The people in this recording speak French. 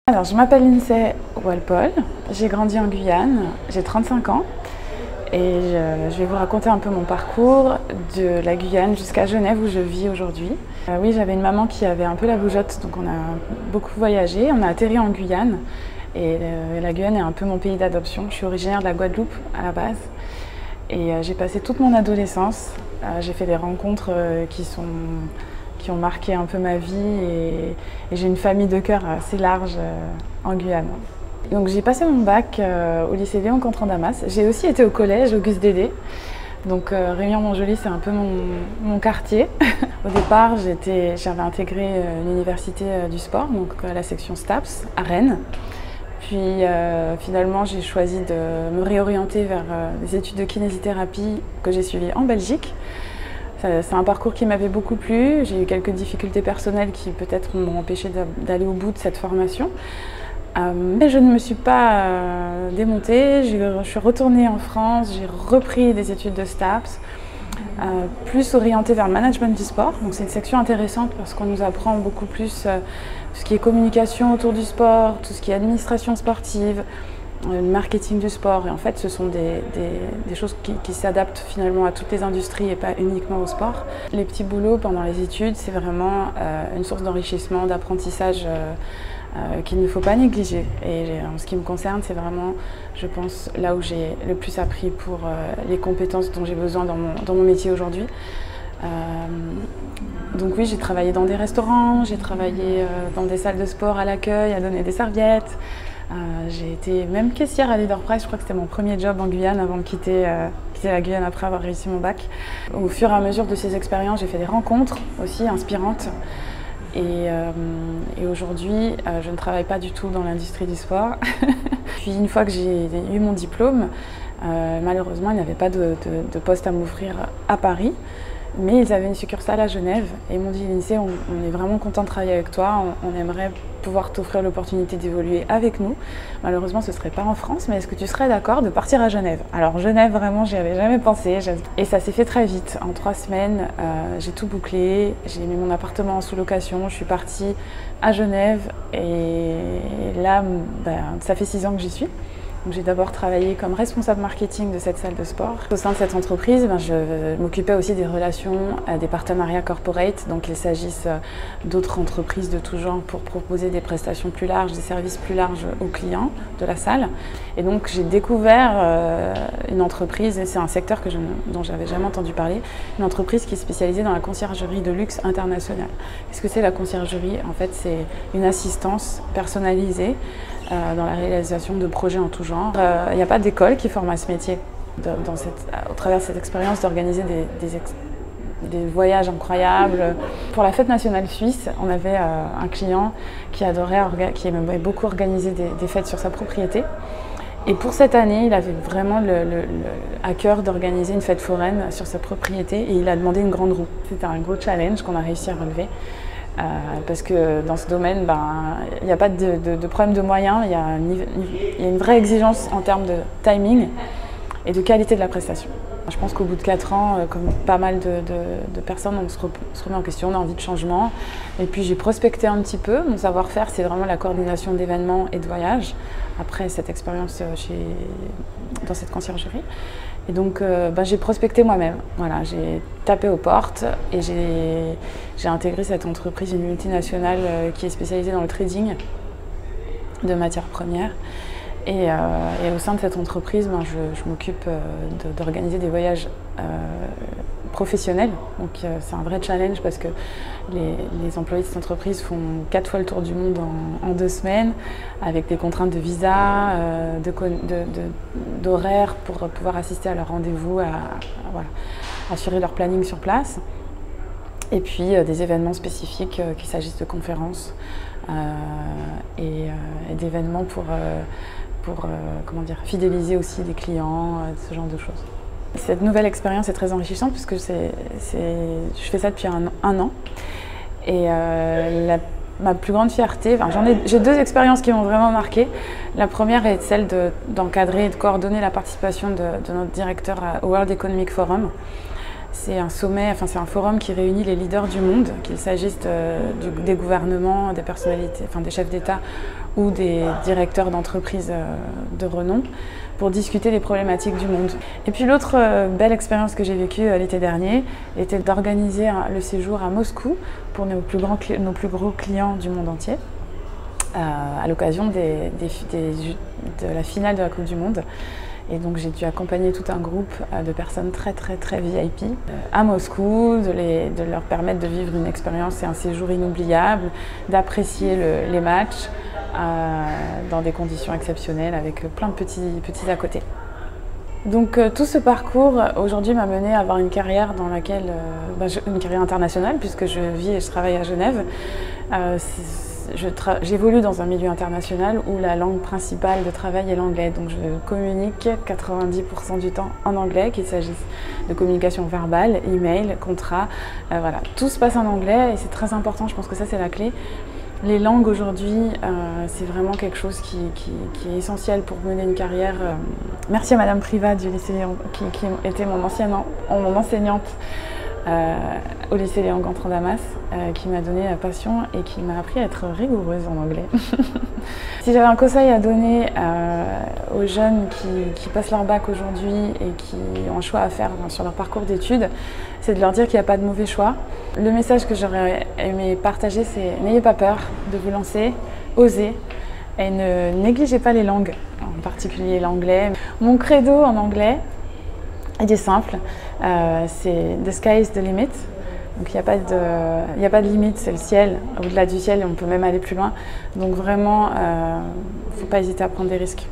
Alors, je m'appelle Lindsay Walpole, j'ai grandi en Guyane, j'ai 35 ans et je vais vous raconter un peu mon parcours de la Guyane jusqu'à Genève où je vis aujourd'hui. Oui, j'avais une maman qui avait un peu la bougeotte, donc on a beaucoup voyagé, on a atterri en Guyane et la Guyane est un peu mon pays d'adoption. Je suis originaire de la Guadeloupe à la base et j'ai passé toute mon adolescence, j'ai fait des rencontres qui ont marqué un peu ma vie et j'ai une famille de cœur assez large en Guyane. Donc j'ai passé mon bac au lycée Léon Contran-Damas. J'ai aussi été au collège Auguste Dédé. Donc Rémire-Montjoly, c'est un peu mon quartier. Au départ, j'avais intégré l'université du sport, donc la section STAPS à Rennes. Puis finalement, j'ai choisi de me réorienter vers des études de kinésithérapie que j'ai suivies en Belgique. C'est un parcours qui m'avait beaucoup plu. J'ai eu quelques difficultés personnelles qui peut-être m'ont empêché d'aller au bout de cette formation. Mais je ne me suis pas démontée. Je suis retournée en France, j'ai repris des études de STAPS, plus orientée vers le management du sport. Donc c'est une section intéressante parce qu'on nous apprend beaucoup plus tout ce qui est communication autour du sport, tout ce qui est administration sportive, le marketing du sport. Et en fait, ce sont des choses qui s'adaptent finalement à toutes les industries et pas uniquement au sport. Les petits boulots pendant les études, c'est vraiment une source d'enrichissement, d'apprentissage qu'il ne faut pas négliger. Et en ce qui me concerne, c'est vraiment, je pense, là où j'ai le plus appris pour les compétences dont j'ai besoin dans mon métier aujourd'hui. Donc oui, j'ai travaillé dans des restaurants, j'ai travaillé dans des salles de sport à l'accueil, à donner des serviettes. J'ai été même caissière à Leader Price, je crois que c'était mon premier job en Guyane avant de quitter la Guyane après avoir réussi mon bac. Au fur et à mesure de ces expériences, j'ai fait des rencontres aussi inspirantes. Et aujourd'hui, je ne travaille pas du tout dans l'industrie du sport. Puis une fois que j'ai eu mon diplôme, malheureusement, il n'y avait pas de poste à m'offrir à Paris. Mais ils avaient une succursale à Genève et ils m'ont dit « Lindsay, on est vraiment content de travailler avec toi, on aimerait pouvoir t'offrir l'opportunité d'évoluer avec nous. Malheureusement, ce ne serait pas en France, mais est-ce que tu serais d'accord de partir à Genève ?» Alors Genève, vraiment, j'y avais jamais pensé. Et ça s'est fait très vite. En 3 semaines, j'ai tout bouclé, j'ai mis mon appartement en sous-location, je suis partie à Genève et là, ça fait 6 ans que j'y suis. J'ai d'abord travaillé comme responsable marketing de cette salle de sport. Au sein de cette entreprise, je m'occupais aussi des relations, des partenariats corporate. Donc il s'agisse d'autres entreprises de tout genre pour proposer des prestations plus larges, des services plus larges aux clients de la salle. Et donc j'ai découvert une entreprise, et c'est un secteur dont j'avais jamais entendu parler, une entreprise qui est spécialisée dans la conciergerie de luxe internationale. Qu'est-ce que c'est la conciergerie? En fait, c'est une assistance personnalisée dans la réalisation de projets en tout genre. Il n'y a pas d'école qui forme à ce métier. Au travers de cette expérience d'organiser des voyages incroyables. Pour la fête nationale suisse, on avait un client qui aimait beaucoup organiser des fêtes sur sa propriété. Et pour cette année, il avait vraiment à cœur d'organiser une fête foraine sur sa propriété et il a demandé une grande roue. C'était un gros challenge qu'on a réussi à relever. Parce que dans ce domaine, il n'y a pas de problème de moyens, il y a une vraie exigence en termes de timing et de qualité de la prestation. Je pense qu'au bout de 4 ans, comme pas mal de personnes, on se remet en question, on a envie de changement. Et puis j'ai prospecté un petit peu. Mon savoir-faire, c'est vraiment la coordination d'événements et de voyages, après cette expérience dans cette conciergerie. Et donc j'ai prospecté moi-même. Voilà, j'ai tapé aux portes et j'ai intégré cette entreprise, une multinationale qui est spécialisée dans le trading de matières premières. Et au sein de cette entreprise, je m'occupe d'organiser des voyages professionnels. Donc c'est un vrai challenge parce que les employés de cette entreprise font 4 fois le tour du monde en 2 semaines, avec des contraintes de visa, d'horaire pour pouvoir assister à leur rendez-vous, assurer leur planning sur place. Et puis des événements spécifiques, qu'il s'agisse de conférences et d'événements pour fidéliser aussi des clients, ce genre de choses. Cette nouvelle expérience est très enrichissante puisque je fais ça depuis un an. Et ma plus grande fierté, j'ai 2 expériences qui m'ont vraiment marquée. La première est celle d'encadrer et de coordonner la participation de notre directeur au World Economic Forum. C'est un sommet, enfin c'est un forum qui réunit les leaders du monde, qu'il s'agisse des gouvernements, des personnalités, enfin des chefs d'État ou des directeurs d'entreprises de renom, pour discuter des problématiques du monde. Et puis l'autre belle expérience que j'ai vécue l'été dernier était d'organiser le séjour à Moscou pour nos plus gros clients du monde entier, à l'occasion de la finale de la Coupe du Monde. Et donc j'ai dû accompagner tout un groupe de personnes très VIP à Moscou, de leur permettre de vivre une expérience et un séjour inoubliable, d'apprécier les matchs dans des conditions exceptionnelles avec plein de petits à côté. Donc tout ce parcours aujourd'hui m'a mené à avoir une carrière dans laquelle, une carrière internationale puisque je vis et je travaille à Genève. J'évolue dans un milieu international où la langue principale de travail est l'anglais, donc je communique 90% du temps en anglais, qu'il s'agisse de communication verbale, email, contrat, voilà. Tout se passe en anglais et c'est très important, je pense que ça c'est la clé. Les langues aujourd'hui, c'est vraiment quelque chose qui est essentiel pour mener une carrière. Merci à Madame Privat du lycée Léon, qui était mon enseignante au lycée Léon Gontran-Damas, qui m'a donné la passion et qui m'a appris à être rigoureuse en anglais. Si j'avais un conseil à donner aux jeunes qui passent leur bac aujourd'hui et qui ont un choix à faire sur leur parcours d'études, c'est de leur dire qu'il n'y a pas de mauvais choix. Le message que j'aurais aimé partager, c'est n'ayez pas peur de vous lancer, osez et ne négligez pas les langues, en particulier l'anglais. Mon credo en anglais, il est simple, c'est « the sky is the limit ». Donc il n'y a pas de limite, c'est le ciel. Au-delà du ciel, on peut même aller plus loin. Donc vraiment, il ne faut pas hésiter à prendre des risques.